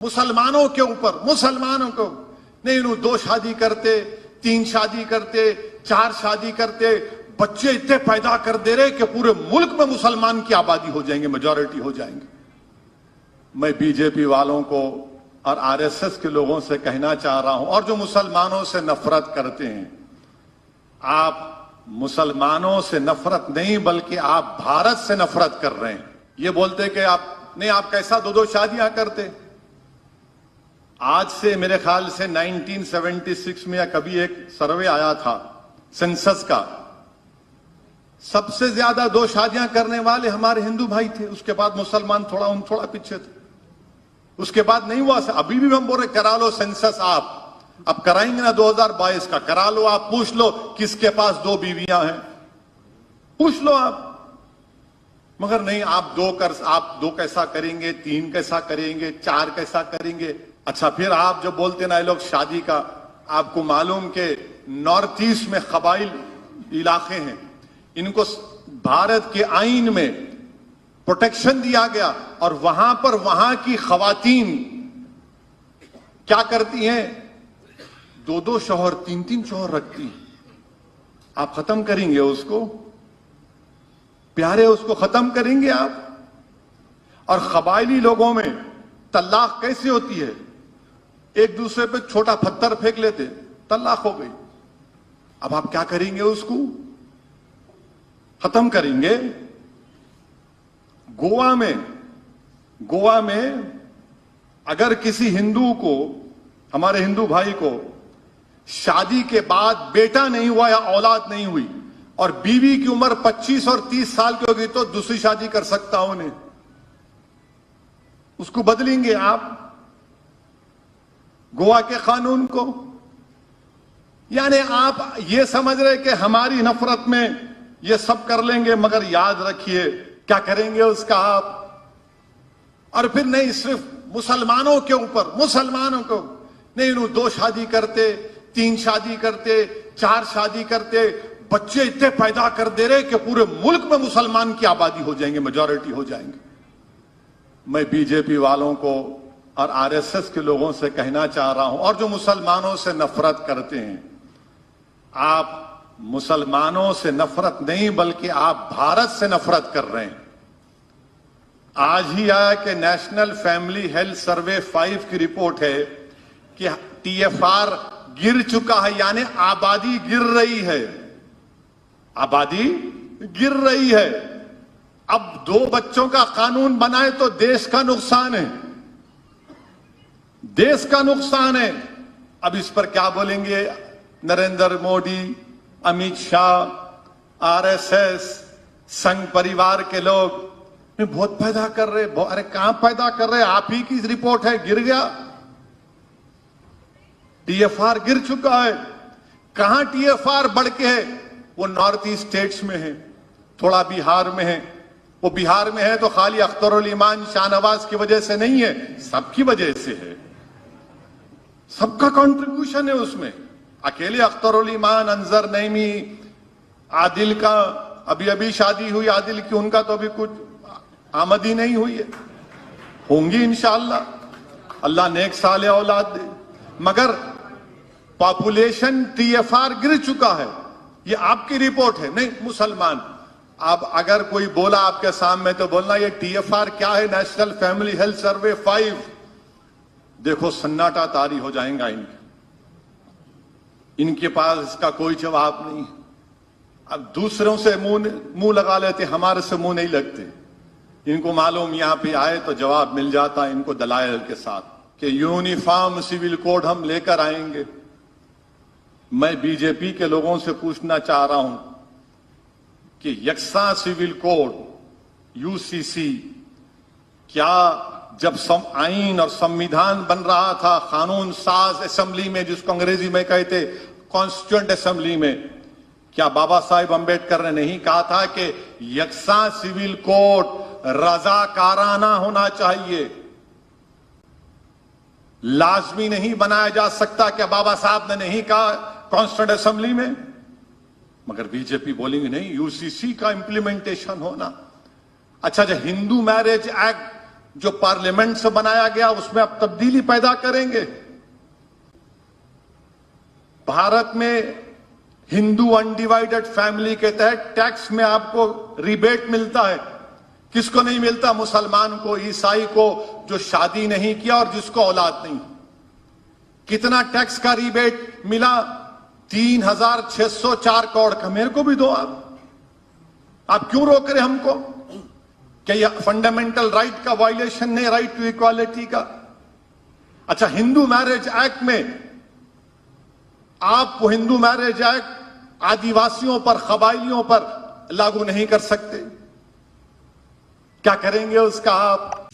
मुसलमानों के ऊपर, मुसलमानों को नहीं, इन्हों 2 शादी करते, 3 शादी करते, 4 शादी करते, बच्चे इतने पैदा कर दे रहे कि पूरे मुल्क में मुसलमान की आबादी हो जाएंगे, मेजॉरिटी हो जाएंगे। मैं बीजेपी वालों को और आरएसएस के लोगों से कहना चाह रहा हूं, और जो मुसलमानों से नफरत करते हैं, आप मुसलमानों से नफरत नहीं बल्कि आप भारत से नफरत कर रहे हैं। ये बोलते कि आप नहीं, आप कैसा 2-2 शादियां करते। आज से मेरे ख्याल से 1976 में या कभी एक सर्वे आया था सेंसस का, सबसे ज्यादा 2 शादियां करने वाले हमारे हिंदू भाई थे। उसके बाद मुसलमान थोड़ा पीछे थे, उसके बाद नहीं हुआ। अभी भी हम बोल रहे करा लो सेंसस, आप अब कराएंगे ना 2022 का, करा लो, आप पूछ लो किसके पास 2 बीवियां हैं, पूछ लो आप। मगर नहीं, आप 2 कैसा करेंगे, 3 कैसा करेंगे, 4 कैसा करेंगे। अच्छा, फिर आप जो बोलते ना ये लोग शादी का, आपको मालूम के नॉर्थ ईस्ट में कबाइल इलाके हैं, इनको भारत के आईन में प्रोटेक्शन दिया गया, और वहां पर वहां की खवातीन क्या करती हैं, 2-2 शौहर, 3-3 शौहर रखती हैं। आप खत्म करेंगे उसको प्यारे, उसको खत्म करेंगे आप। और कबायली लोगों में तलाक कैसे होती है, एक दूसरे पे छोटा पत्थर फेंक लेते, तलाक हो गई। अब आप क्या करेंगे, उसको खत्म करेंगे। गोवा में अगर किसी हिंदू को, हमारे हिंदू भाई को शादी के बाद बेटा नहीं हुआ या औलाद नहीं हुई और बीवी की उम्र 25 और 30 साल की होगी, तो दूसरी शादी कर सकता हूं उन्हें, उसको बदलेंगे आप गोवा के कानून को। यानी आप ये समझ रहे कि हमारी नफरत में ये सब कर लेंगे, मगर याद रखिए क्या करेंगे उसका आप। और फिर नहीं, सिर्फ मुसलमानों के ऊपर, मुसलमानों को नहीं, इन्हों 2 शादी करते, 3 शादी करते, 4 शादी करते, बच्चे इतने पैदा कर दे रहे कि पूरे मुल्क में मुसलमान की आबादी हो जाएंगे, मेजॉरिटी हो जाएंगे। मैं बीजेपी वालों को और आरएसएस के लोगों से कहना चाह रहा हूं, और जो मुसलमानों से नफरत करते हैं, आप मुसलमानों से नफरत नहीं बल्कि आप भारत से नफरत कर रहे हैं। आज ही आया कि नेशनल फैमिली हेल्थ सर्वे 5 की रिपोर्ट है कि टीएफआर गिर चुका है, यानी आबादी गिर रही है, आबादी गिर रही है। अब 2 बच्चों का कानून बनाए तो देश का नुकसान है, देश का नुकसान है। अब इस पर क्या बोलेंगे नरेंद्र मोदी, अमित शाह, आरएसएस, संघ परिवार के लोग, बहुत पैदा कर रहे। अरे कहां पैदा कर रहे, आप ही की रिपोर्ट है, गिर गया, टीएफआर गिर चुका है। कहां टीएफआर बढ़ के है, वो नॉर्थ ईस्ट स्टेट्स में है, थोड़ा बिहार में है। वो बिहार में है तो खाली अख्तरुल ईमान शाहनवाज की वजह से नहीं है, सबकी वजह से है, सबका कंट्रीब्यूशन है उसमें। अकेले अख्तरुल ईमान, अंजर नईमी, आदिल का अभी शादी हुई आदिल की, उनका तो अभी कुछ आमदी नहीं हुई है, होंगी इंशाअल्लाह, अल्लाह नेक साले औलाद दे। मगर पॉपुलेशन टीएफआर गिर चुका है, ये आपकी रिपोर्ट है, नहीं मुसलमान। अब अगर कोई बोला आपके सामने तो बोलना ये टीएफआर क्या है, नेशनल फैमिली हेल्थ सर्वे 5, देखो सन्नाटा तारी हो जाएगा इनके पास इसका कोई जवाब नहीं। अब दूसरों से मुंह लगा लेते, हमारे से मुंह नहीं लगते। इनको मालूम यहां पे आए तो जवाब मिल जाता है इनको दलाइल के साथ कि यूनिफॉर्म सिविल कोड हम लेकर आएंगे। मैं बीजेपी के लोगों से पूछना चाह रहा हूं कि यकसा सिविल कोड यूसीसी, क्या जब आईन और संविधान बन रहा था, कानून साज असेंबली में, जिसको अंग्रेजी में कहते कॉन्स्टिट्यूएंट असेंबली में, क्या बाबा साहेब अंबेडकर ने नहीं कहा था कि यकसा सिविल कोड रजाकाराना होना चाहिए, लाजमी नहीं बनाया जा सकता? क्या बाबा साहब ने नहीं कहा कॉन्स्टिट्यूएंट असेंबली में? मगर बीजेपी बोलेंगे नहीं, यूसीसी का इंप्लीमेंटेशन होना। अच्छा, जो हिंदू मैरिज एक्ट जो पार्लियामेंट से बनाया गया उसमें आप तब्दीली पैदा करेंगे। भारत में हिंदू अनडिवाइडेड फैमिली के तहत टैक्स में आपको रिबेट मिलता है। किसको नहीं मिलता? मुसलमान को, ईसाई को, जो शादी नहीं किया और जिसको औलाद नहीं। कितना टैक्स का रिबेट मिला? 3,604 करोड़ का। मेरे को भी दो आप क्यों रोक रहे हमको? क्या यह फंडामेंटल राइट का वायलेशन नहीं, राइट टू इक्वालिटी का? अच्छा, हिंदू मैरिज एक्ट में आप वो हिंदू मैरिज एक्ट आदिवासियों पर, कबायलियों पर लागू नहीं कर सकते। क्या करेंगे उसका आप?